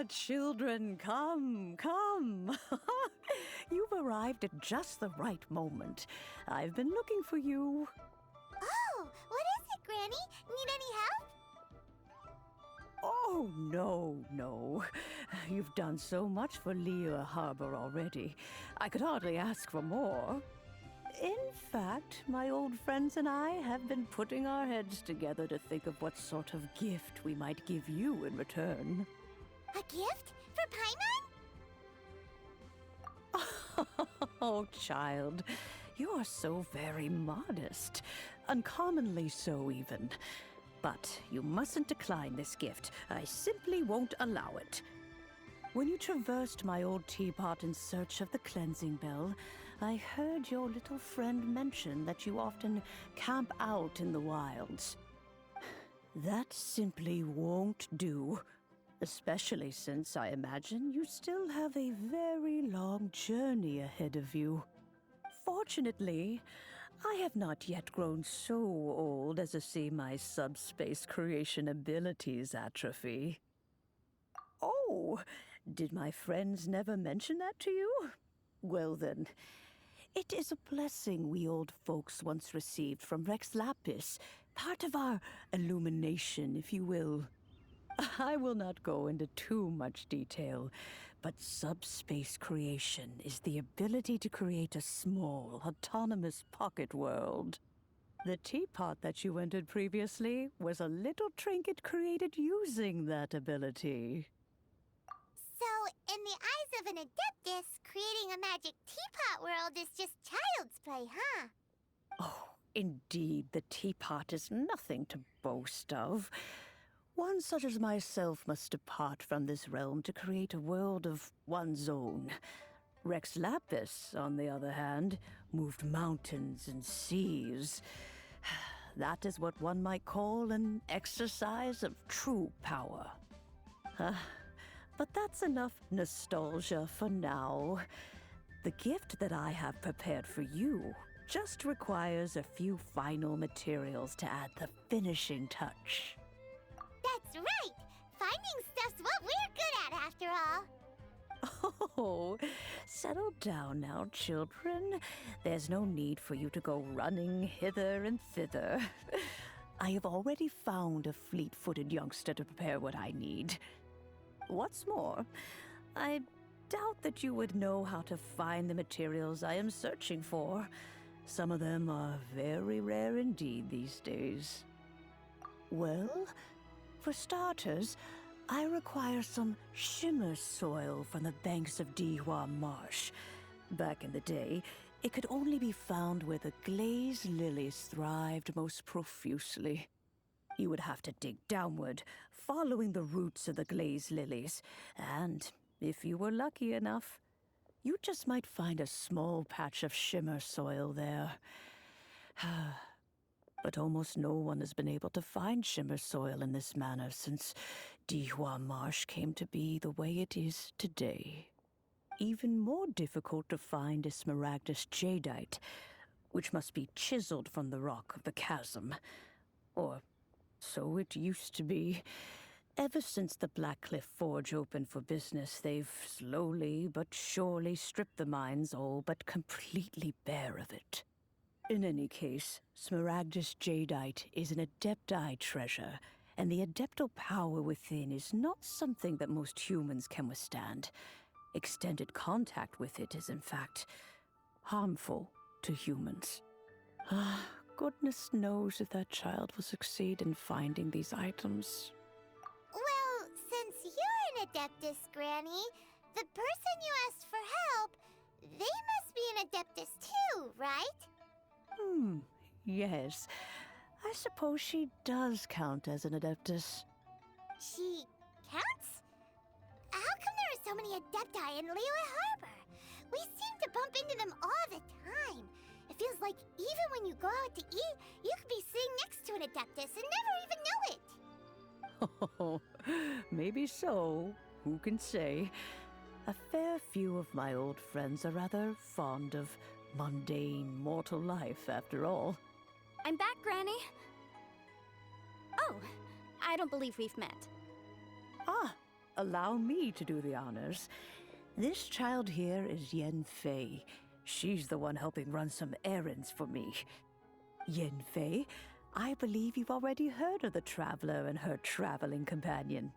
children, come, come. You've arrived at just the right moment. I've been looking for you. Oh, what is it, Granny? Need any help? Oh, no. You've done so much for Lea Harbor already. I could hardly ask for more. In fact, my old friends and I have been putting our heads together to think of what sort of gift we might give you in return. A gift? For Paimon? Oh, child, you are so very modest. Uncommonly so, even. But you mustn't decline this gift. I simply won't allow it. When you traversed my old teapot in search of the cleansing bell, I heard your little friend mention that you often camp out in the wilds. That simply won't do. Especially since I imagine you still have a very long journey ahead of you. Fortunately, I have not yet grown so old as to see my subspace creation abilities atrophy. Oh, did my friends never mention that to you? Well then, it is a blessing we old folks once received from Rex Lapis, part of our illumination, if you will. I will not go into too much detail, but subspace creation is the ability to create a small, autonomous pocket world. The teapot that you entered previously was a little trinket created using that ability. So, in the eyes of an adeptus, creating a magic teapot world is just child's play, huh? Oh, indeed, the teapot is nothing to boast of. One such as myself must depart from this realm to create a world of one's own. Rex Lapis, on the other hand, moved mountains and seas. That is what one might call an exercise of true power. But that's enough nostalgia for now. The gift that I have prepared for you just requires a few final materials to add the finishing touch. That's right! Finding stuff's what we're good at, after all. Oh, settle down now, children. There's no need for you to go running hither and thither. I have already found a fleet-footed youngster to prepare what I need. What's more, I doubt that you would know how to find the materials I am searching for. Some of them are very rare indeed these days. Well, for starters, I require some shimmer soil from the banks of Dihua Marsh. Back in the day, it could only be found where the glazed lilies thrived most profusely. You would have to dig downward, following the roots of the glazed lilies, and if you were lucky enough, you just might find a small patch of shimmer soil there. But almost no one has been able to find shimmer soil in this manner since Dihua Marsh came to be the way it is today. Even more difficult to find is smaragdus jadeite, which must be chiseled from the rock of the chasm. Or so it used to be. Ever since the Blackcliff Forge opened for business, they've slowly but surely stripped the mines all but completely bare of it. In any case, smaragdus jadeite is an adepti treasure, and the adeptal power within is not something that most humans can withstand. Extended contact with it is, in fact, harmful to humans. Goodness knows if that child will succeed in finding these items. Well, since you're an adeptus, Granny, the person you asked for help, they must be an adeptus too, right? Yes. I suppose she does count as an adeptus. She counts? How come there are so many adepti in Liyue Harbor? We seem to bump into them all the time. It feels like even when you go out to eat, you could be sitting next to an adeptus and never even know it. Oh, maybe so. Who can say? A fair few of my old friends are rather fond of mundane mortal life, after all. I'm back, Granny. Oh, I don't believe we've met. Ah, allow me to do the honors. This child here is Yen Fei. She's the one helping run some errands for me. Yen Fei, I believe you've already heard of the Traveler and her traveling companion.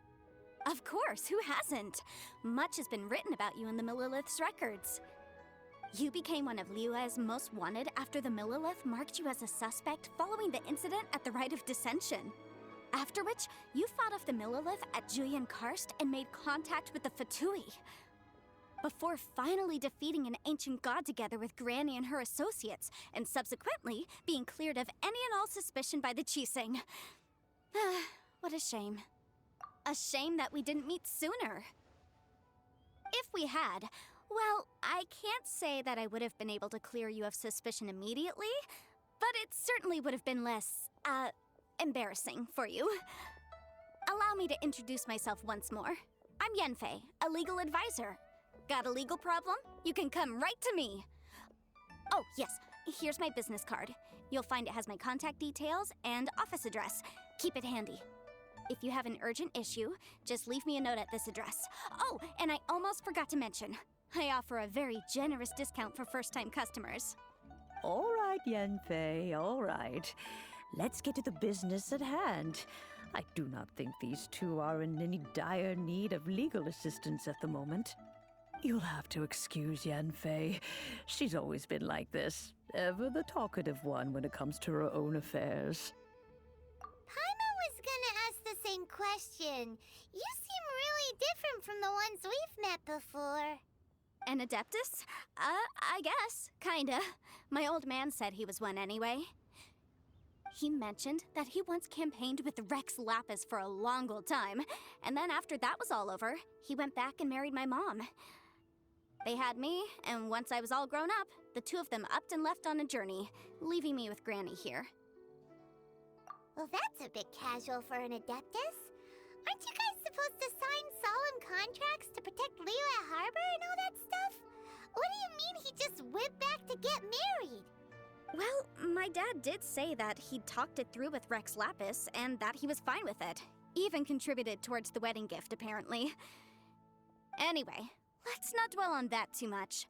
Of course, who hasn't? Much has been written about you in the Millilith's records. You became one of Liyue's most wanted after the Millilith marked you as a suspect following the incident at the Rite of Dissension. After which, you fought off the Millilith at Julian Karst and made contact with the Fatui. Before finally defeating an ancient god together with Granny and her associates, and subsequently being cleared of any and all suspicion by the Chiseng. What a shame. A shame that we didn't meet sooner. If we had, well, I can't say that I would have been able to clear you of suspicion immediately, but it certainly would have been less, embarrassing for you. Allow me to introduce myself once more. I'm Yenfei, a legal advisor. Got a legal problem? You can come right to me. Oh, yes, here's my business card. You'll find it has my contact details and office address. Keep it handy. If you have an urgent issue, just leave me a note at this address. Oh, and I almost forgot to mention, I offer a very generous discount for first-time customers. All right, Yenfei, all right. Let's get to the business at hand. I do not think these two are in any dire need of legal assistance at the moment. You'll have to excuse Yenfei. She's always been like this, ever the talkative one when it comes to her own affairs. Paimon was gonna ask the same question. You seem really different from the ones we've met before. An Adeptus? I guess. Kinda. My old man said he was one anyway. He mentioned that he once campaigned with Rex Lapis for a long old time, and then after that was all over, he went back and married my mom. They had me, and once I was all grown up, the two of them upped and left on a journey, leaving me with Granny here. Well, that's a bit casual for an Adeptus. Aren't you guys supposed to sign solemn contracts to protect Liyue Harbor and all that stuff? What do you mean he just went back to get married? Well, my dad did say that he'd talked it through with Rex Lapis, and that he was fine with it. Even contributed towards the wedding gift, apparently. Anyway, let's not dwell on that too much.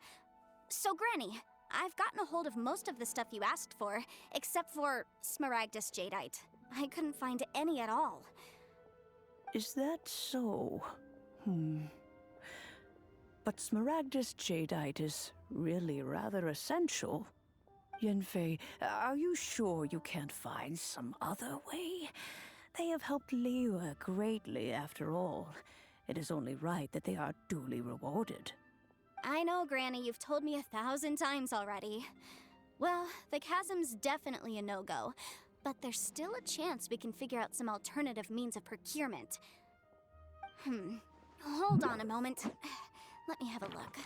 So, Granny, I've gotten a hold of most of the stuff you asked for, except for Smaragdus Jadeite. I couldn't find any at all. Is that so? But Smaragdus Jadeite is really rather essential. Yenfei, are you sure you can't find some other way? They have helped Liyue greatly, after all. It is only right that they are duly rewarded. I know, Granny, you've told me 1,000 times already. Well, the chasm's definitely a no-go, but there's still a chance we can figure out some alternative means of procurement. Hold on a moment. Let me have a look.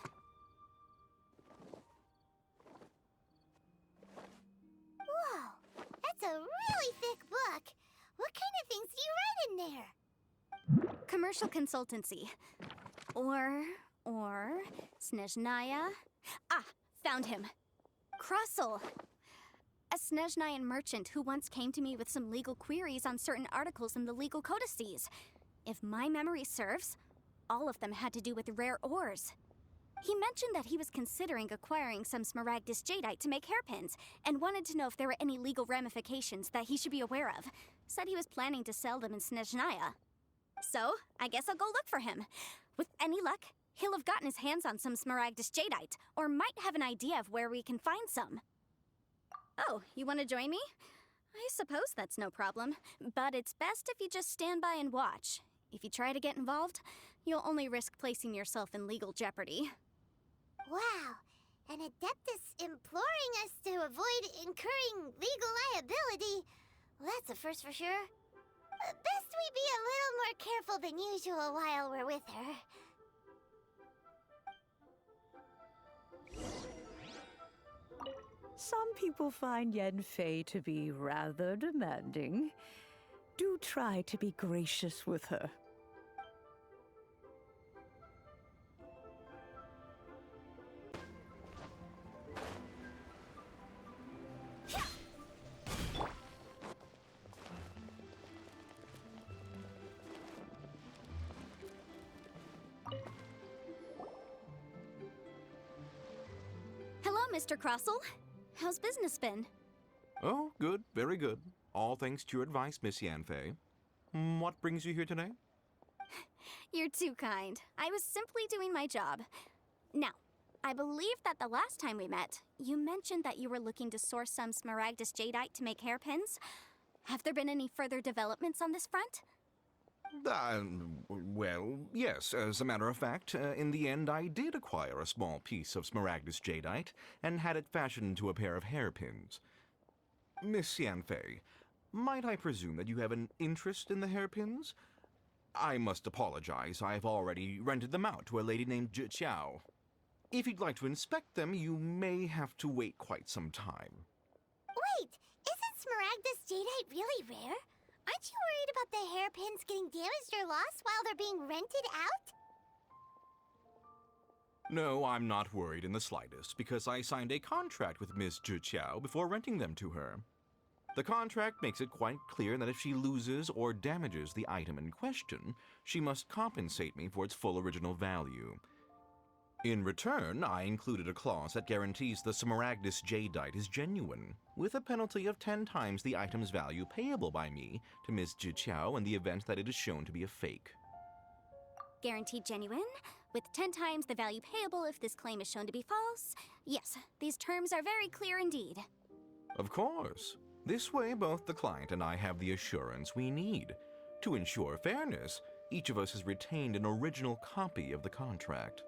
Whoa, that's a really thick book. What kind of things do you write in there? Commercial consultancy. Or Snezhnaya. Ah, found him. Krusel. A Snezhnayan merchant who once came to me with some legal queries on certain articles in the legal codices. If my memory serves, all of them had to do with rare ores. He mentioned that he was considering acquiring some Smaragdus Jadeite to make hairpins, and wanted to know if there were any legal ramifications that he should be aware of. Said he was planning to sell them in Snezhnaya. So, I guess I'll go look for him. With any luck, he'll have gotten his hands on some Smaragdus Jadeite, or might have an idea of where we can find some. Oh, you want to join me? I suppose that's no problem, but it's best if you just stand by and watch. If you try to get involved, you'll only risk placing yourself in legal jeopardy. Wow, an Adeptus imploring us to avoid incurring legal liability. Well, that's a first for sure. Best we be a little more careful than usual while we're with her. Some people find Yenfei to be rather demanding. Do try to be gracious with her. Mr. Crossell. How's business been? Oh, good, very good. All thanks to your advice, Miss Yanfei. What brings you here today? You're too kind. I was simply doing my job. Now, I believe that the last time we met, you mentioned that you were looking to source some smaragdus jadeite to make hairpins. Have there been any further developments on this front? Well, yes. As a matter of fact, in the end, I did acquire a small piece of smaragdus jadeite and had it fashioned into a pair of hairpins. Miss Yanfei, might I presume that you have an interest in the hairpins? I must apologize. I've already rented them out to a lady named Zhi Qiao. If you'd like to inspect them, you may have to wait quite some time. Wait, isn't smaragdus jadeite really rare? Aren't you worried about the hairpins getting damaged or lost while they're being rented out? No, I'm not worried in the slightest, because I signed a contract with Miss Zhi Qiao before renting them to her. The contract makes it quite clear that if she loses or damages the item in question, she must compensate me for its full original value. In return, I included a clause that guarantees the smaragdus jadeite is genuine, with a penalty of 10 times the item's value payable by me to Miss Zhi Qiao in the event that it is shown to be a fake. Guaranteed genuine, with 10 times the value payable if this claim is shown to be false. Yes, these terms are very clear indeed. Of course. This way, both the client and I have the assurance we need. To ensure fairness, each of us has retained an original copy of the contract.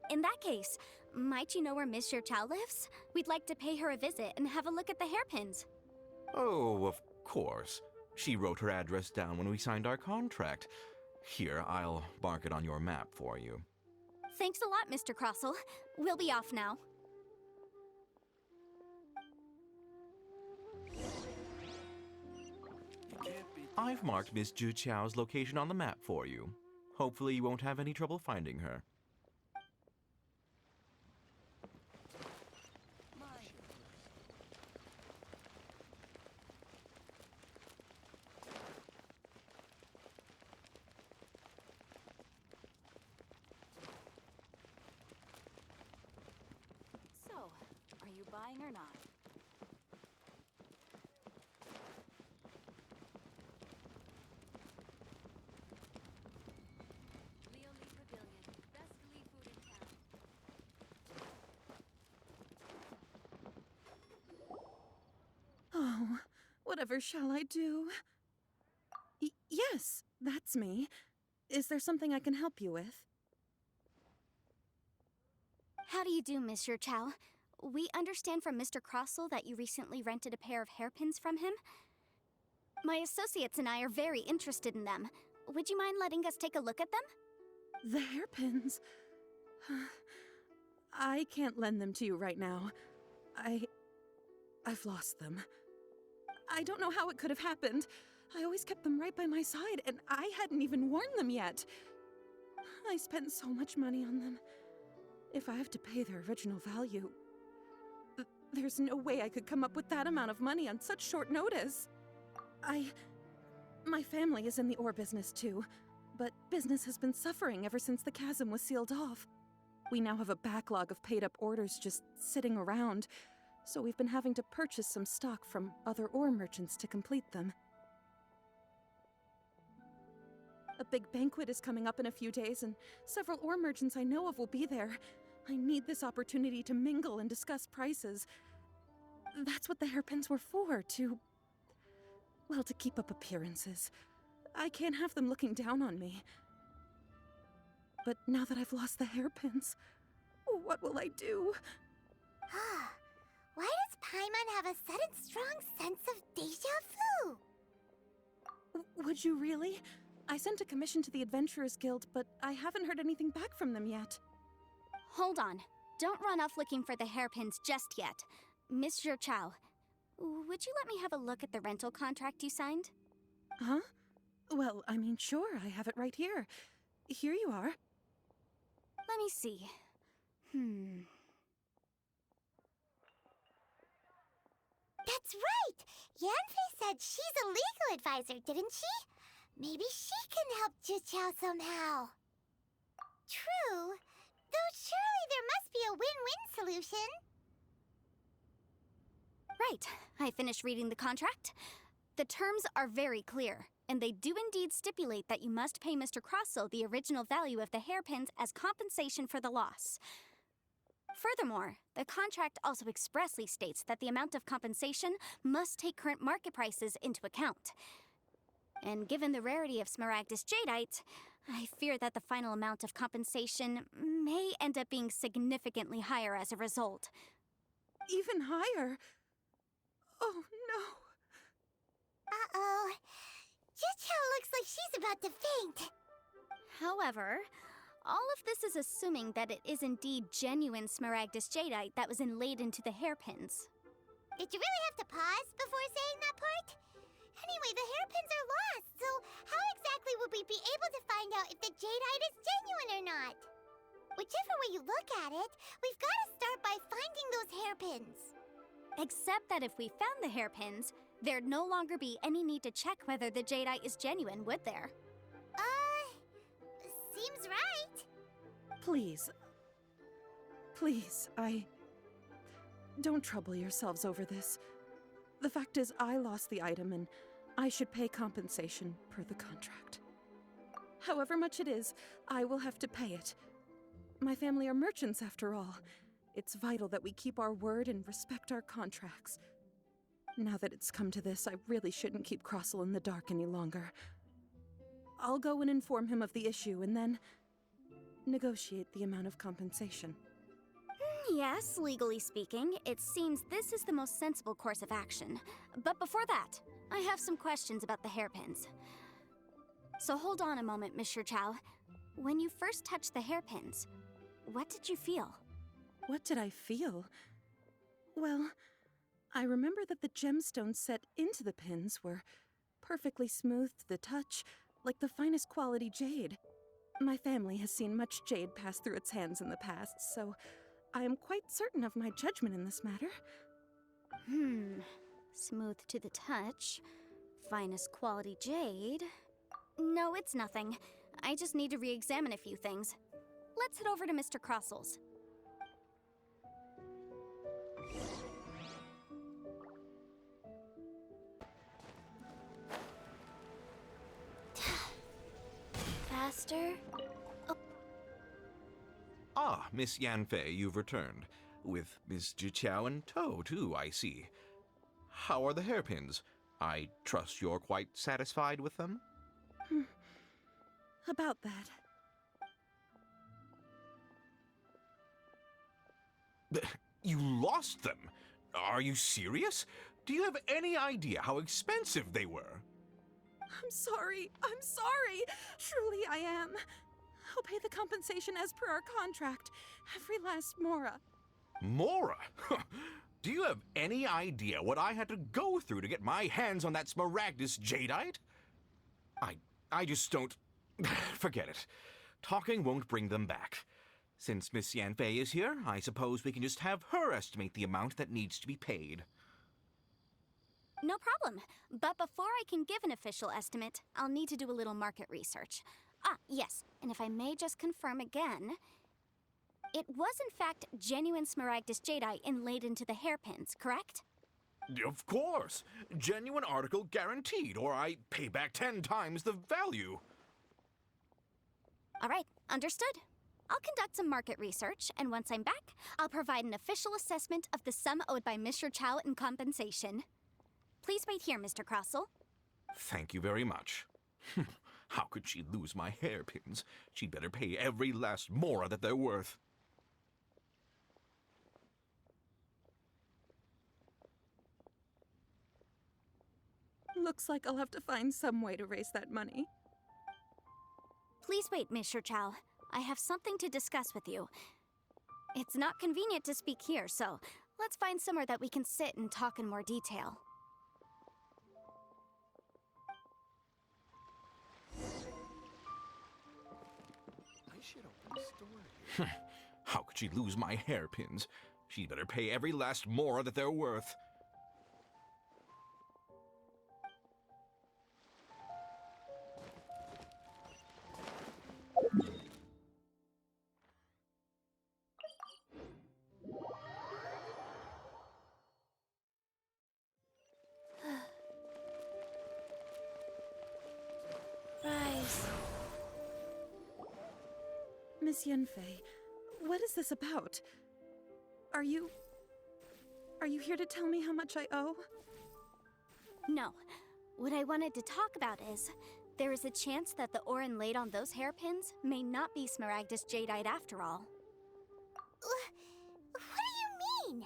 In that case, might you know where Miss Zhi Qiao lives? We'd like to pay her a visit and have a look at the hairpins. Oh, of course. She wrote her address down when we signed our contract. Here, I'll mark it on your map for you. Thanks a lot, Mr. Crossell. We'll be off now. I've marked Miss Zhi Qiao's location on the map for you. Hopefully you won't have any trouble finding her. So, are you buying or not? Leo Lee Pavilion, best Lee food in town. Oh, whatever shall I do? Yes, that's me. Is there something I can help you with? How do you do, Miss Zhi Qiao? We understand from Mr. Crossell that you recently rented a pair of hairpins from him. My associates and I are very interested in them. Would you mind letting us take a look at them? The hairpins. I can't lend them to you right now. I've lost them. I don't know how it could have happened. I always kept them right by my side, and I hadn't even worn them yet. I spent so much money on them. If I have to pay their original value, there's no way I could come up with that amount of money on such short notice. My family is in the ore business too, but business has been suffering ever since the chasm was sealed off. We now have a backlog of paid-up orders just sitting around, so we've been having to purchase some stock from other ore merchants to complete them. A big banquet is coming up in a few days, and several ore merchants I know of will be there. I need this opportunity to mingle and discuss prices. That's what the hairpins were for, to keep up appearances. I can't have them looking down on me. But now that I've lost the hairpins, what will I do? Why does Paimon have a sudden strong sense of déjà vu? Would you really? I sent a commission to the Adventurers Guild, but I haven't heard anything back from them yet. Hold on. Don't run off looking for the hairpins just yet. Miss Zhi Qiao, would you let me have a look at the rental contract you signed? Huh? Well, I mean, sure, I have it right here. Here you are. Let me see. That's right! Yanfei said she's a legal advisor, didn't she? Maybe she can help Zhi Qiao somehow. True. Though surely there must be a win-win solution. right, I finished reading the contract. The terms are very clear, and they do indeed stipulate that you must pay Mr. Crossell the original value of the hairpins as compensation for the loss. Furthermore, the contract also expressly states that the amount of compensation must take current market prices into account. And given the rarity of Smaragdus Jadeite, I fear that the final amount of compensation may end up being significantly higher as a result. Even higher? Oh, no. Uh-oh. Juchao looks like she's about to faint. However, all of this is assuming that it is indeed genuine Smaragdus Jadeite that was inlaid into the hairpins. Did you really have to pause before saying that part? Anyway, the hairpins are lost, so how exactly would we be able to find out if the jadeite is genuine or not? Whichever way you look at it, we've got to start by finding those hairpins. Except that if we found the hairpins, there'd no longer be any need to check whether the jadeite is genuine, would there? Seems right. Please. Please, Don't trouble yourselves over this. The fact is, I lost the item and I should pay compensation per the contract. However much it is, I will have to pay it. My family are merchants, after all. It's vital that we keep our word and respect our contracts. Now that it's come to this, I really shouldn't keep Crossell in the dark any longer. I'll go and inform him of the issue and then negotiate the amount of compensation. Yes, legally speaking, it seems this is the most sensible course of action. But before that, I have some questions about the hairpins. So hold on a moment, Mr. Chow. When you first touched the hairpins, what did you feel? What did I feel? Well, I remember that the gemstones set into the pins were perfectly smooth to the touch, like the finest quality jade. My family has seen much jade pass through its hands in the past, so I am quite certain of my judgment in this matter. Smooth to the touch, finest quality jade. No, it's nothing. I just need to re-examine a few things. Let's head over to Mr. Crossell's. Faster? Ah, Miss Yanfei, you've returned. With Miss Jiqiao in tow, too, I see. How are the hairpins? I trust you're quite satisfied with them? About that. You lost them? Are you serious? Do you have any idea how expensive they were? I'm sorry. Truly I am. I'll pay the compensation as per our contract. Every last mora. Mora? Do you have any idea what I had to go through to get my hands on that Smaragdus Jadeite? I just don't... Forget it. Talking won't bring them back. Since Miss Yanfei is here, I suppose we can just have her estimate the amount that needs to be paid. No problem. But before I can give an official estimate, I'll need to do a little market research. Ah, yes, and if I may just confirm again, it was in fact genuine Smaragdus Jadeite inlaid into the hairpins, correct? Of course. Genuine article guaranteed, or I pay back 10 times the value. All right, understood. I'll conduct some market research, and once I'm back, I'll provide an official assessment of the sum owed by Mr. Chow in compensation. Please wait here, Mr. Crossell. Thank you very much. How could she lose my hairpins? She'd better pay every last mora that they're worth. Looks like I'll have to find some way to raise that money. Please wait, Mr. Chow. I have something to discuss with you. It's not convenient to speak here, so let's find somewhere that we can sit and talk in more detail. I should open a store. How could she lose my hairpins? She'd better pay every last mora that they're worth. Miss Yenfei, what is this about? Are you here to tell me how much I owe? No. What I wanted to talk about is, there is a chance that the Orin laid on those hairpins may not be Smaragdus Jadeite after all. What do you mean?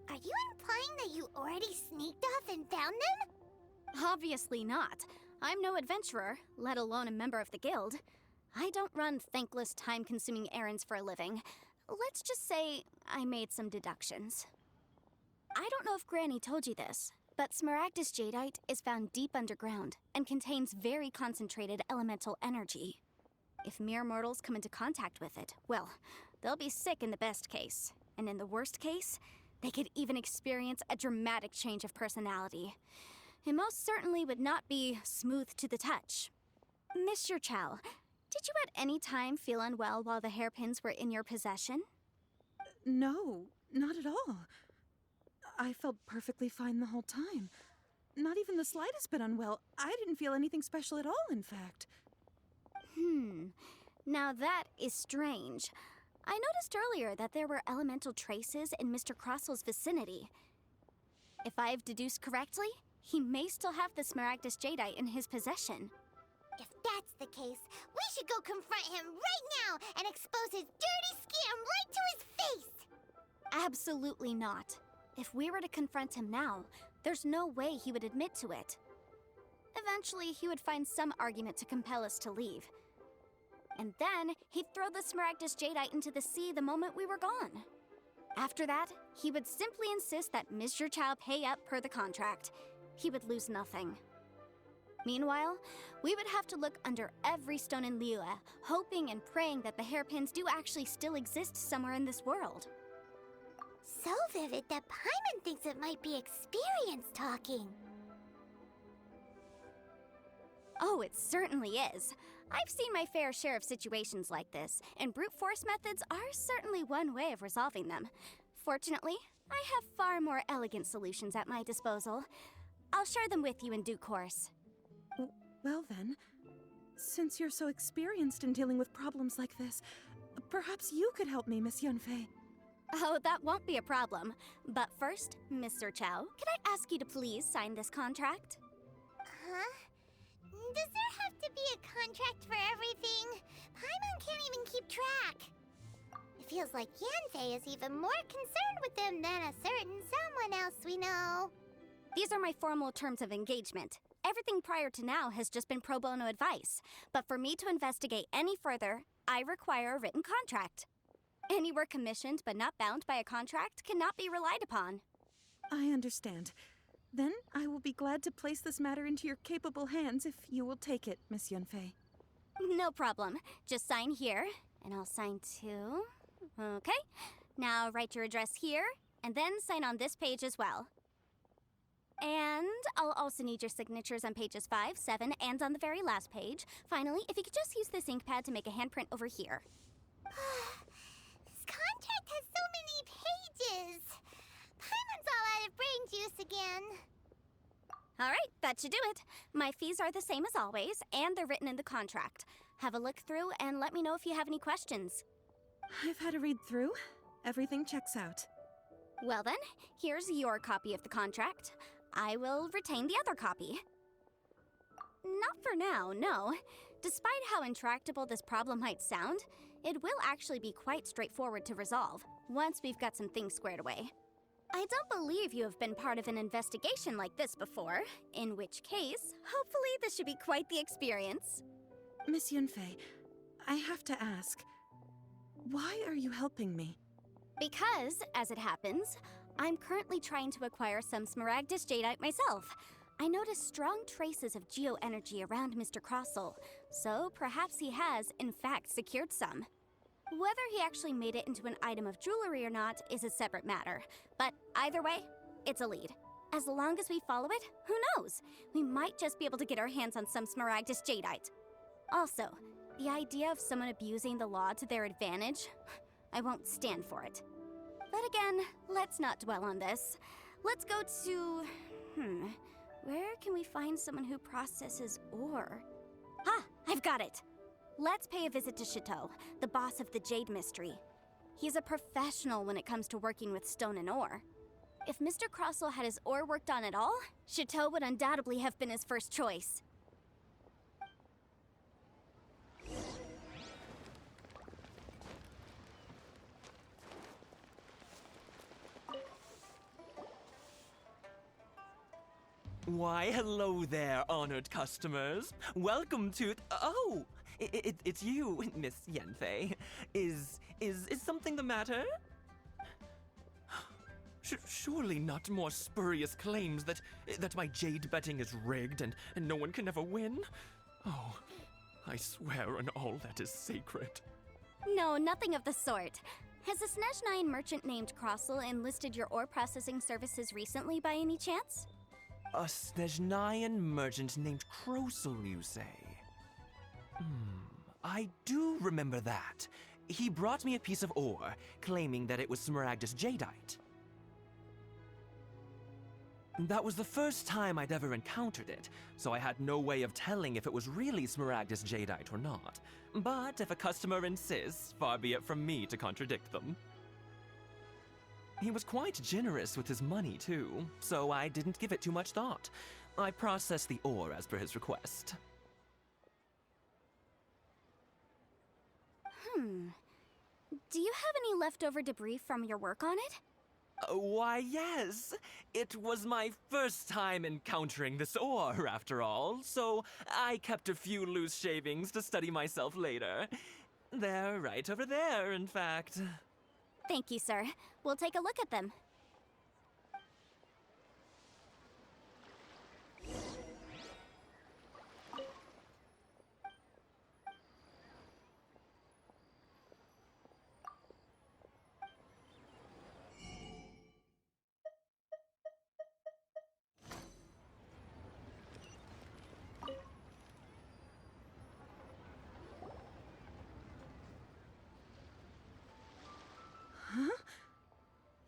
Are you implying that you already sneaked off and found them? Obviously not. I'm no adventurer, let alone a member of the guild. I don't run thankless, time-consuming errands for a living. Let's just say I made some deductions. I don't know if Granny told you this, but Smaragdus Jadeite is found deep underground and contains very concentrated elemental energy. If mere mortals come into contact with it, well, they'll be sick in the best case. And in the worst case, they could even experience a dramatic change of personality. It most certainly would not be smooth to the touch. Mr. Chow, did you at any time feel unwell while the hairpins were in your possession? No, not at all. I felt perfectly fine the whole time. Not even the slightest bit unwell. I didn't feel anything special at all, in fact. Now that is strange. I noticed earlier that there were elemental traces in Mr. Crossel's vicinity. If I've deduced correctly, he may still have the Smaragdus Jadeite in his possession. If that's the case, we should go confront him right now and expose his dirty scam right to his face! Absolutely not. If we were to confront him now, there's no way he would admit to it. Eventually, he would find some argument to compel us to leave. And then, he'd throw the Smaragdus Jadeite into the sea the moment we were gone. After that, he would simply insist that Mr. Chow pay up per the contract. He would lose nothing. Meanwhile, we would have to look under every stone in Liyue, hoping and praying that the hairpins do actually still exist somewhere in this world. So vivid that Paimon thinks it might be experience talking. Oh, it certainly is. I've seen my fair share of situations like this, and brute force methods are certainly one way of resolving them. Fortunately, I have far more elegant solutions at my disposal. I'll share them with you in due course. Well then, since you're so experienced in dealing with problems like this, perhaps you could help me, Miss Yunfei. Oh, that won't be a problem. But first, Mr. Chow, could I ask you to please sign this contract? Huh? Does there have to be a contract for everything? Paimon can't even keep track. It feels like Yanfei is even more concerned with them than a certain someone else we know. These are my formal terms of engagement. Everything prior to now has just been pro bono advice. But for me to investigate any further, I require a written contract. Any work commissioned but not bound by a contract cannot be relied upon. I understand. Then I will be glad to place this matter into your capable hands if you will take it, Miss Yunfei. No problem. Just sign here, and I'll sign too. Okay. Now write your address here, and then sign on this page as well. And I'll also need your signatures on pages 5, 7, and on the very last page. Finally, if you could just use this ink pad to make a handprint over here. This contract has so many pages. Paimon's all out of brain juice again. All right, that should do it. My fees are the same as always, and they're written in the contract. Have a look through and let me know if you have any questions. I've had a read through. Everything checks out. Well then, here's your copy of the contract. I will retain the other copy. Not for now, no. Despite how intractable this problem might sound, it will actually be quite straightforward to resolve, once we've got some things squared away. I don't believe you have been part of an investigation like this before, in which case, hopefully this should be quite the experience. Miss Yunfei, I have to ask, why are you helping me? Because, as it happens, I'm currently trying to acquire some Smaragdus Jadeite myself. I noticed strong traces of geoenergy around Mr. Crossell, so perhaps he has, in fact, secured some. Whether he actually made it into an item of jewelry or not is a separate matter, but either way, it's a lead. As long as we follow it, who knows? We might just be able to get our hands on some Smaragdus Jadeite. Also, the idea of someone abusing the law to their advantage, I won't stand for it. But again, let's not dwell on this. Let's go to... where can we find someone who processes ore? Ah, I've got it! Let's pay a visit to Chateau, the boss of the Jade Mystery. He's a professional when it comes to working with stone and ore. If Mr. Crossell had his ore worked on at all, Chateau would undoubtedly have been his first choice. Why, hello there, honored customers. Welcome to... Oh! It's you, Miss Yanfei. Is something the matter? Surely not more spurious claims that my jade betting is rigged and no one can ever win? Oh, I swear on all that is sacred. No, nothing of the sort. Has a Snezhnyan merchant named Crossell enlisted your ore processing services recently by any chance? A Snezhnyan merchant named Crossell, you say? I do remember that. He brought me a piece of ore, claiming that it was Smaragdus jadeite. That was the first time I'd ever encountered it, so I had no way of telling if it was really Smaragdus jadeite or not. But if a customer insists, far be it from me to contradict them. He was quite generous with his money, too, so I didn't give it too much thought. I processed the ore as per his request. Do you have any leftover debris from your work on it? Why, yes. It was my first time encountering this ore, after all, so I kept a few loose shavings to study myself later. They're right over there, in fact. Thank you, sir. We'll take a look at them.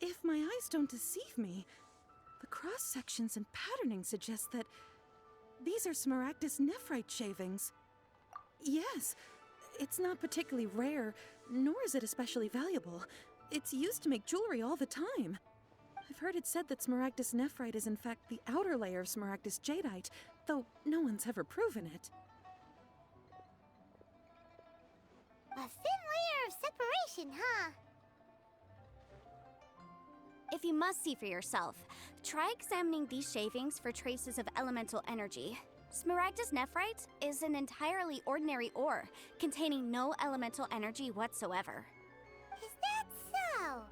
If my eyes don't deceive me, the cross-sections and patterning suggest that these are Smaragdus nephrite shavings. Yes, it's not particularly rare, nor is it especially valuable. It's used to make jewelry all the time. I've heard it said that Smaragdus nephrite is in fact the outer layer of Smaragdus jadeite, though no one's ever proven it. A thin layer of separation, huh? If you must see for yourself, try examining these shavings for traces of elemental energy. Smaragdus nephrite is an entirely ordinary ore, containing no elemental energy whatsoever. Is that so?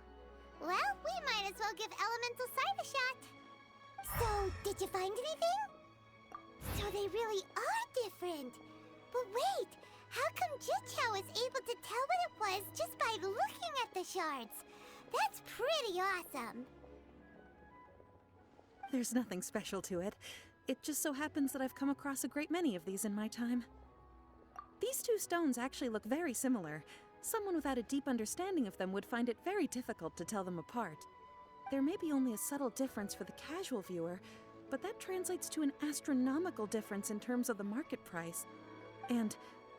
Well, we might as well give elemental sight a shot. So, did you find anything? So they really are different. But wait, how come Jichao was able to tell what it was just by looking at the shards? That's pretty awesome. There's nothing special to it. It just so happens that I've come across a great many of these in my time. These two stones actually look very similar. Someone without a deep understanding of them would find it very difficult to tell them apart. There may be only a subtle difference for the casual viewer, but that translates to an astronomical difference in terms of the market price. And,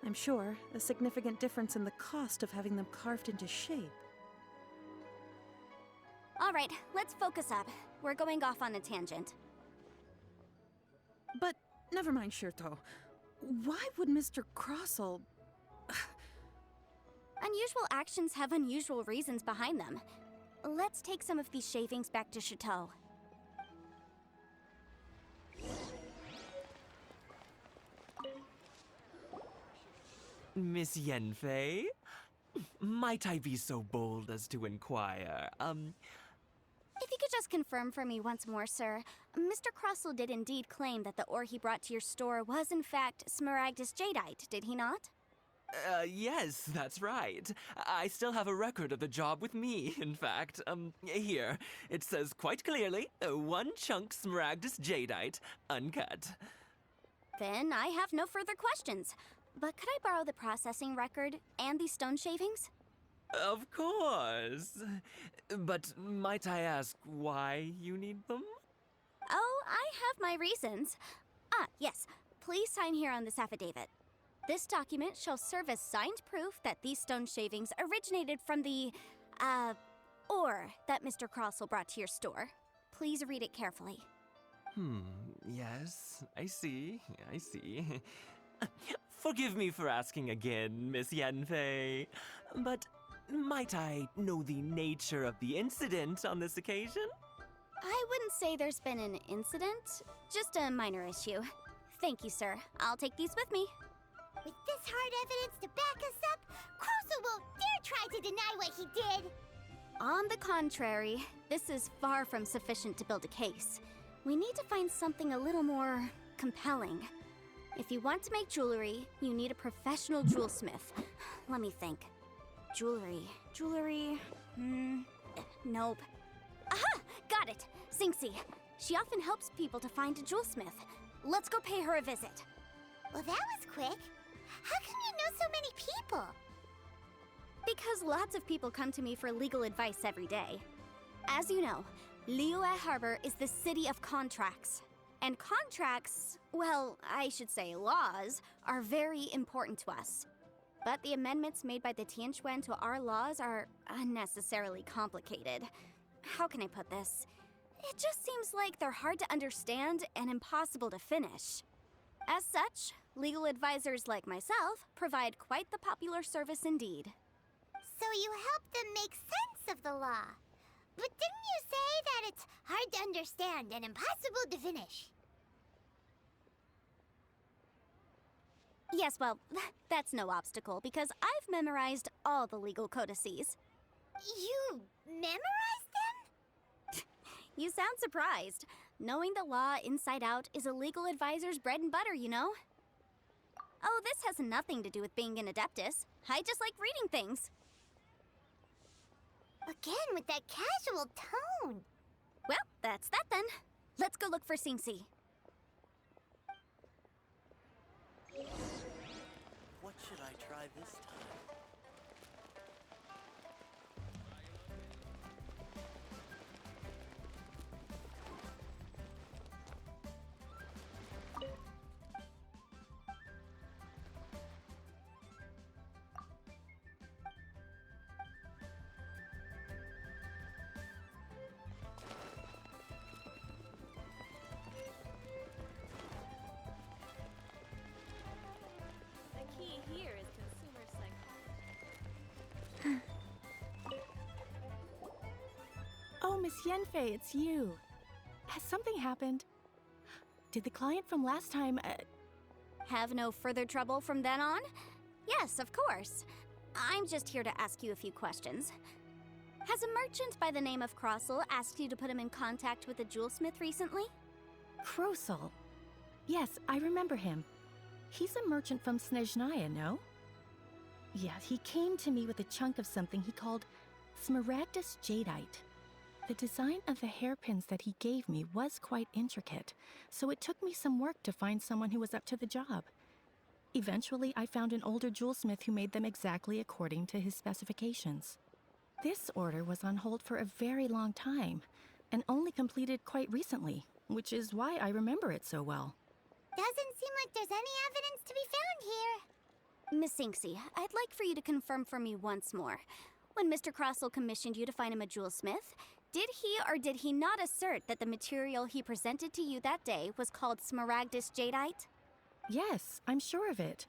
I'm sure, a significant difference in the cost of having them carved into shape. All right, let's focus up. We're going off on a tangent. But never mind, Shirto. Why would Mr. Crossell... Unusual actions have unusual reasons behind them. Let's take some of these shavings back to Chateau. Miss Yanfei? Might I be so bold as to inquire, If you could just confirm for me once more, sir. Mr. Crossell did indeed claim that the ore he brought to your store was in fact Smaragdus jadeite, did he not? Yes, that's right. I still have a record of the job with me, in fact. Here. It says quite clearly, 1 chunk Smaragdus jadeite, uncut. Then I have no further questions. But could I borrow the processing record and these stone shavings? Of course. But might I ask why you need them? Oh, I have my reasons. Ah, yes. Please sign here on this affidavit. This document shall serve as signed proof that these stone shavings originated from the, ore that Mr. Crossell brought to your store. Please read it carefully. Yes, I see. Forgive me for asking again, Miss Yanfei, but might I know the nature of the incident on this occasion? I wouldn't say there's been an incident, just a minor issue. Thank you, sir. I'll take these with me. With this hard evidence to back us up, Crossell won't dare try to deny what he did! On the contrary, this is far from sufficient to build a case. We need to find something a little more compelling. If you want to make jewelry, you need a professional jewelsmith. Let me think. Jewelry. Nope. Aha! Got it! Sinxie. She often helps people to find a jewelsmith. Let's go pay her a visit. Well, that was quick. How come you know so many people? Because lots of people come to me for legal advice every day. As you know, Liyue Harbor is the city of contracts. And contracts, well, I should say laws, are very important to us. But the amendments made by the Tianquan to our laws are unnecessarily complicated. How can I put this? It just seems like they're hard to understand and impossible to finish. As such, legal advisors like myself provide quite the popular service indeed. So you help them make sense of the law. But didn't you say that it's hard to understand and impossible to finish? Yes, well, that's no obstacle because I've memorized all the legal codices. You memorized them? You sound surprised. Knowing the law inside out is a legal advisor's bread and butter, you know? Oh, this has nothing to do with being an adeptus. I just like reading things. Again with that casual tone. Well, that's that then. Let's go look for Sinxie. What should I try this time? The key here is consumer psychology. Oh, Miss Yanfei, it's you. Has something happened? Did the client from last time, Have no further trouble from then on? Yes, of course. I'm just here to ask you a few questions. Has a merchant by the name of Crossell asked you to put him in contact with a jewelsmith recently? Crossell? Yes, I remember him. He's a merchant from Snezhnaya, no? Yeah, he came to me with a chunk of something he called smaragdus jadeite. The design of the hairpins that he gave me was quite intricate, so it took me some work to find someone who was up to the job. Eventually, I found an older jewelsmith who made them exactly according to his specifications. This order was on hold for a very long time, and only completed quite recently, which is why I remember it so well. Doesn't seem like there's any evidence to be found here. Miss Sinxie, I'd like for you to confirm for me once more. When Mr. Crossell commissioned you to find him a jewelsmith, did he or did he not assert that the material he presented to you that day was called smaragdus jadeite? Yes, I'm sure of it.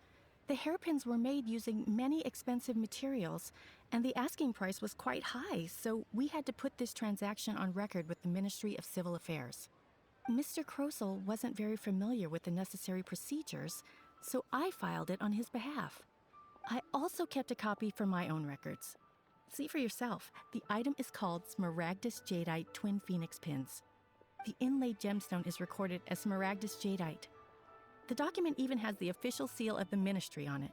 The hairpins were made using many expensive materials, and the asking price was quite high, so we had to put this transaction on record with the Ministry of Civil Affairs. Mr. Crossell wasn't very familiar with the necessary procedures, so I filed it on his behalf. I also kept a copy for my own records. See for yourself, the item is called Smaragdus Jadeite Twin Phoenix Pins. The inlaid gemstone is recorded as Smaragdus Jadeite. The document even has the official seal of the ministry on it.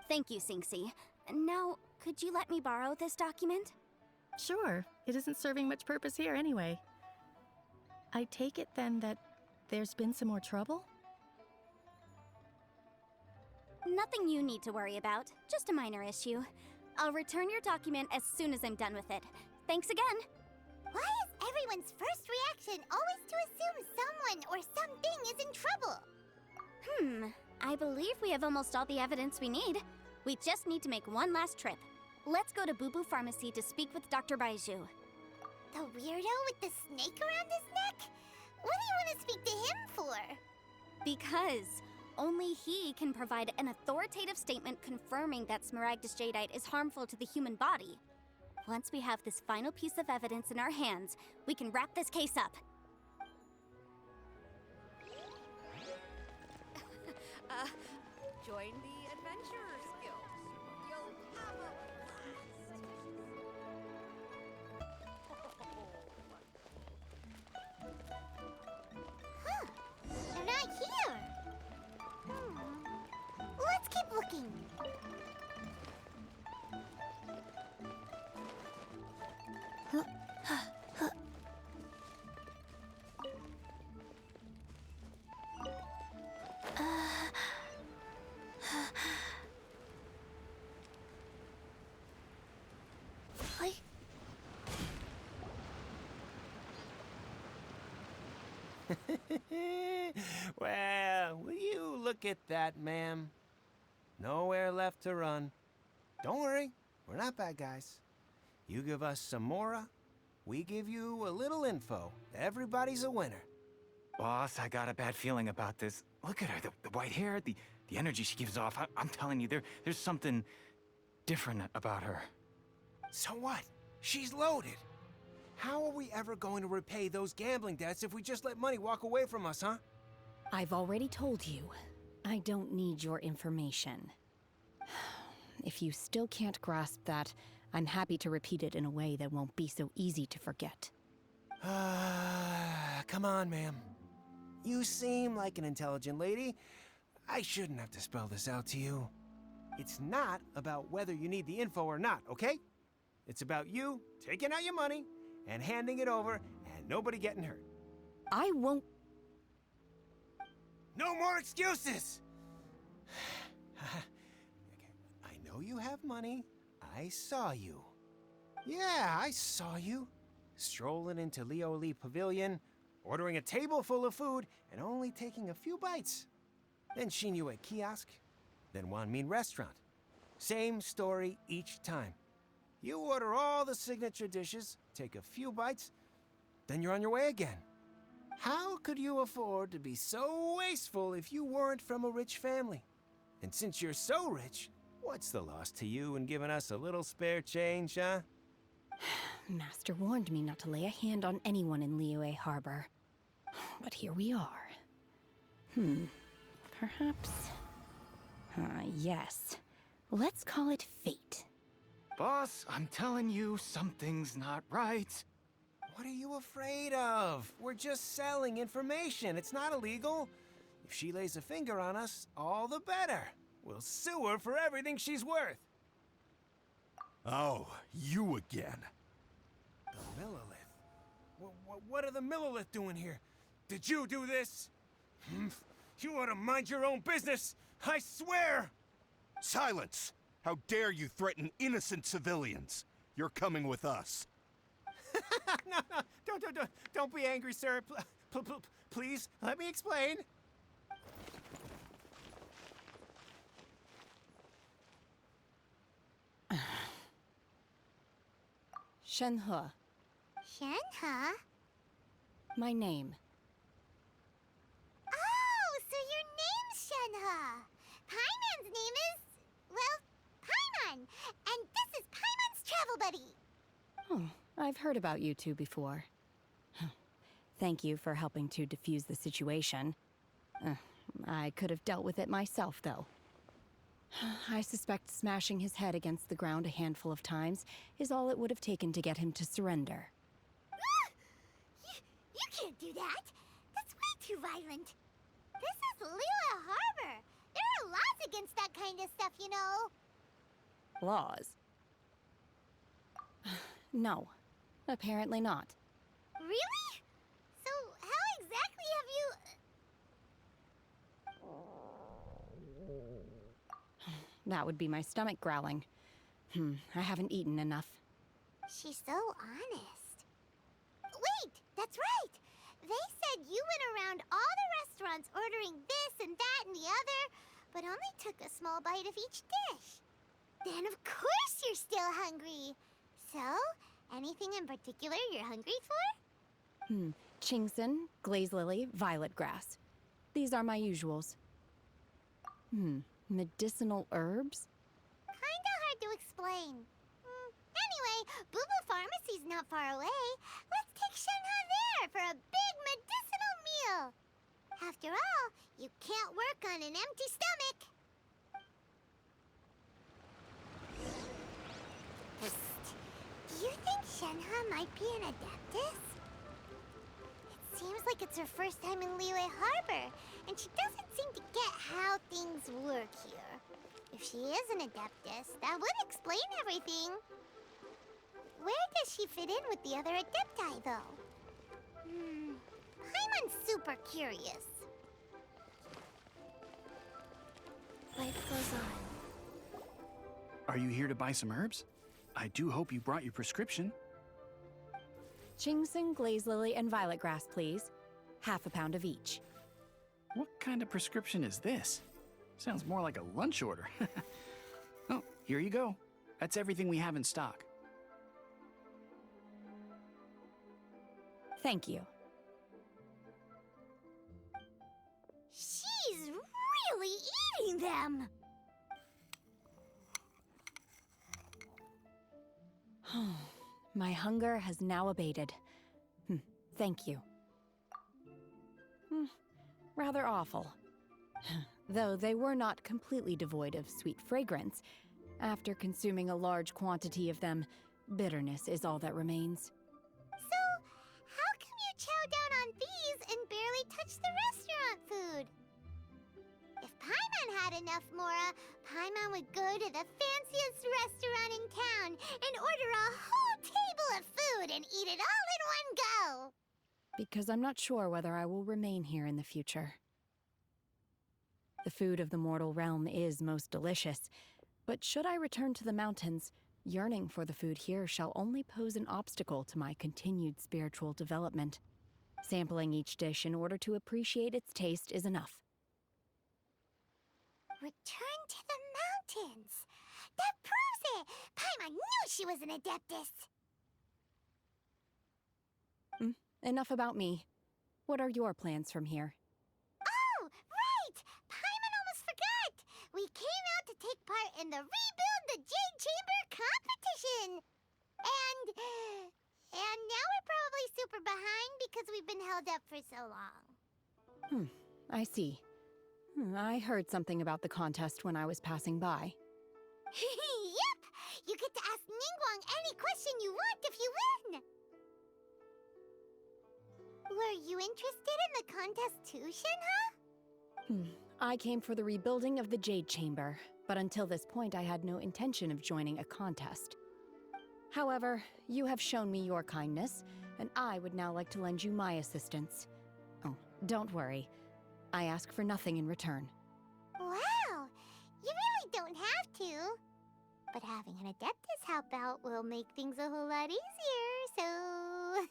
Thank you, Sinxie. Now, could you let me borrow this document? Sure, it isn't serving much purpose here anyway. I take it then that there's been some more trouble? Nothing you need to worry about, just a minor issue. I'll return your document as soon as I'm done with it. Thanks again! Why is everyone's first reaction always to assume someone or something is in trouble? I believe we have almost all the evidence we need. We just need to make one last trip. Let's go to Boo Boo Pharmacy to speak with Dr. Baiju. The weirdo with the snake around his neck? What do you want to speak to him for? Because only he can provide an authoritative statement confirming that Smaragdus Jadeite is harmful to the human body. Once we have this final piece of evidence in our hands, we can wrap this case up. Join the Adventurers Guild. You'll have a They're not here. Let's keep looking. Well, will you look at that, ma'am? Nowhere left to run. Don't worry, we're not bad guys. You give us some mora, we give you a little info. Everybody's a winner. Boss, I got a bad feeling about this. Look at her, the white hair, the energy she gives off. I'm telling you, there's something different about her. So what? She's loaded. How are we ever going to repay those gambling debts if we just let money walk away from us, huh? I've already told you, I don't need your information. If you still can't grasp that, I'm happy to repeat it in a way that won't be so easy to forget. Come on, ma'am. You seem like an intelligent lady. I shouldn't have to spell this out to you. It's not about whether you need the info or not, okay? It's about you taking out your money and handing it over and nobody getting hurt. I won't... No more excuses! I know you have money. I saw you. Yeah, I saw you. Strolling into Leo Lee Pavilion, ordering a table full of food, and only taking a few bites. Then Shinyu at kiosk, then Wanmin restaurant. Same story each time. You order all the signature dishes, take a few bites, then you're on your way again. How could you afford to be so wasteful if you weren't from a rich family? And since you're so rich, what's the loss to you in giving us a little spare change, huh? Master warned me not to lay a hand on anyone in Liyue Harbor. But here we are. Perhaps... yes. Let's call it fate. Boss, I'm telling you, something's not right. What are you afraid of? We're just selling information. It's not illegal. If she lays a finger on us, all the better. We'll sue her for everything she's worth. Oh, you again. The Millilith? What are the Millilith doing here? Did you do this? You ought to mind your own business, I swear! Silence! How dare you threaten innocent civilians? You're coming with us. No, don't be angry, sir. Please, let me explain. Shenhe, Shenhe? my name. Oh, so your name's Shenhe. Paimon's name is, well, Paimon. And this is Paimon's travel buddy. Oh, I've heard about you two before. Thank you for helping to defuse the situation. I could have dealt with it myself, though. I suspect smashing his head against the ground a handful of times is all it would have taken to get him to surrender. You can't do that. That's way too violent. This is Liyue Harbor. There are laws against that kind of stuff, you know. Laws? No, apparently not. Really? So how exactly have you... That would be my stomach growling. I haven't eaten enough. She's so honest. Wait, that's right. They said you went around all the restaurants ordering this and that and the other, but only took a small bite of each dish. Then of course you're still hungry. So, anything in particular you're hungry for? Chingson, glaze lily, violet grass. These are my usuals. Medicinal herbs? Kinda hard to explain. Anyway, Boo Boo Pharmacy's not far away. Let's take Shenhe there for a big medicinal meal. After all, you can't work on an empty stomach. Psst. Do you think Shenhe might be an Adeptus? It seems like it's her first time in Liyue Harbor, and she doesn't seem to get how things work here. If she is an Adeptus, that would explain everything. Where does she fit in with the other Adepti, though? Paimon's super curious. Life goes on. Are you here to buy some herbs? I do hope you brought your prescription. Chingson, glaze lily, and violet grass, please. Half a pound of each. What kind of prescription is this? Sounds more like a lunch order. Oh, here you go. That's everything we have in stock. Thank you. She's really eating them! My hunger has now abated. Thank you. Rather awful. Though they were not completely devoid of sweet fragrance. After consuming a large quantity of them, bitterness is all that remains. So, how come you chow down on these and barely touch the restaurant food? If Paimon had enough Mora, Paimon would go to the fanciest restaurant in town and order a whole table of food and eat it all in one go! Because I'm not sure whether I will remain here in the future. The food of the mortal realm is most delicious, but should I return to the mountains, yearning for the food here shall only pose an obstacle to my continued spiritual development. Sampling each dish in order to appreciate its taste is enough. Return to the mountains! That proves it! Paimon knew she was an Adeptus! Enough about me. What are your plans from here? Oh, right! Paimon almost forgot! We came out to take part in the Rebuild the Jade Chamber competition! And now we're probably super behind because we've been held up for so long. I see. I heard something about the contest when I was passing by. Yep! You get to ask Ningguang any question you want if you win! Were you interested in the contest too, Shenhe? I came for the rebuilding of the Jade Chamber, but until this point I had no intention of joining a contest. However, you have shown me your kindness, and I would now like to lend you my assistance. Oh, don't worry. I ask for nothing in return. Wow! You really don't have to. But having an Adeptus help out will make things a whole lot easier, so...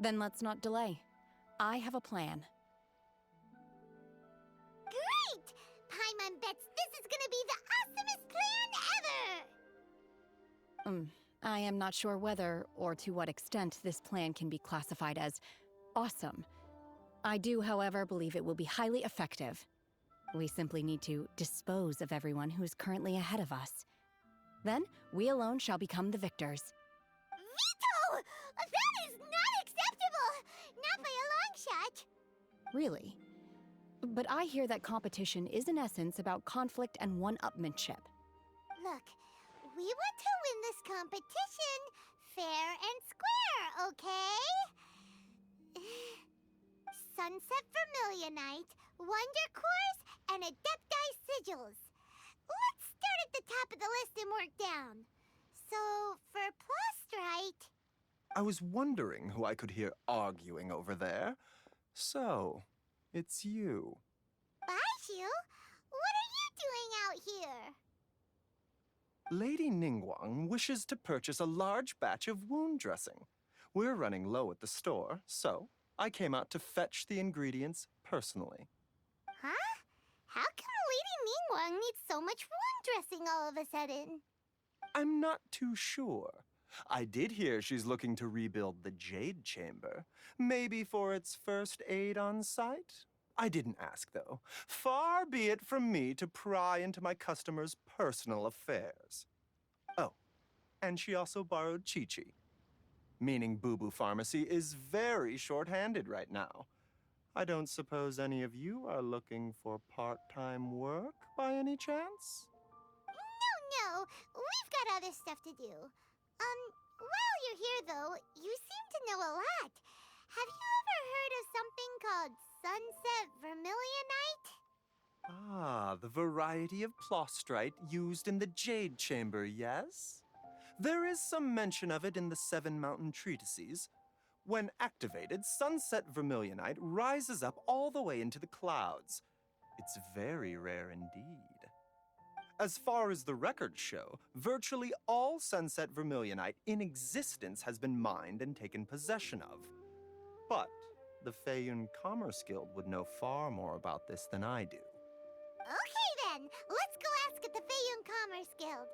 Then let's not delay. I have a plan. Great! Paimon bets this is gonna be the awesomest plan ever! I am not sure whether or to what extent this plan can be classified as awesome. I do, however, believe it will be highly effective. We simply need to dispose of everyone who is currently ahead of us. Then, we alone shall become the victors. Veto! That is not acceptable! Not by a long shot! Really? But I hear that competition is in essence about conflict and one-upmanship. Look, we want to win this competition fair and square, okay? Sunset Vermilionite, Wonder Cores, and Adepti Sigils. Let's start at the top of the list and work down. So, for Plustrite... I was wondering who I could hear arguing over there. So, it's you. Baishu, what are you doing out here? Lady Ningguang wishes to purchase a large batch of wound dressing. We're running low at the store, so I came out to fetch the ingredients personally. Huh? How come Lady Ningguang needs so much wound dressing all of a sudden? I'm not too sure. I did hear she's looking to rebuild the Jade Chamber. Maybe for its first aid on site? I didn't ask, though. Far be it from me to pry into my customers' personal affairs. Oh, and she also borrowed Chi-Chi. Meaning Boo Boo Pharmacy is very short-handed right now. I don't suppose any of you are looking for part-time work by any chance? No, we've got other stuff to do. While you're here though, you seem to know a lot. Have you ever heard of something called Sunset Vermilionite? Ah, the variety of plostrite used in the Jade Chamber, yes? There is some mention of it in the Seven Mountain Treatises. When activated, Sunset Vermilionite rises up all the way into the clouds. It's very rare indeed. As far as the records show, virtually all Sunset Vermilionite in existence has been mined and taken possession of. But the Feiyun Commerce Guild would know far more about this than I do. Okay then, let's go ask at the Feiyun Commerce Guild.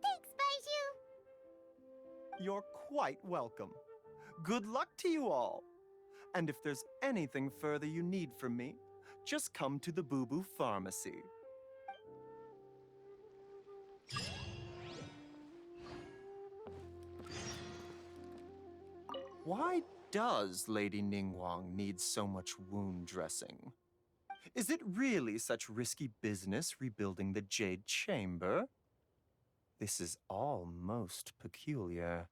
Thanks, Baiju. You're quite welcome. Good luck to you all. And if there's anything further you need from me, just come to the Boo Boo Pharmacy. Why does Lady Ningguang need so much wound dressing? Is it really such risky business rebuilding the Jade Chamber? This is all most peculiar.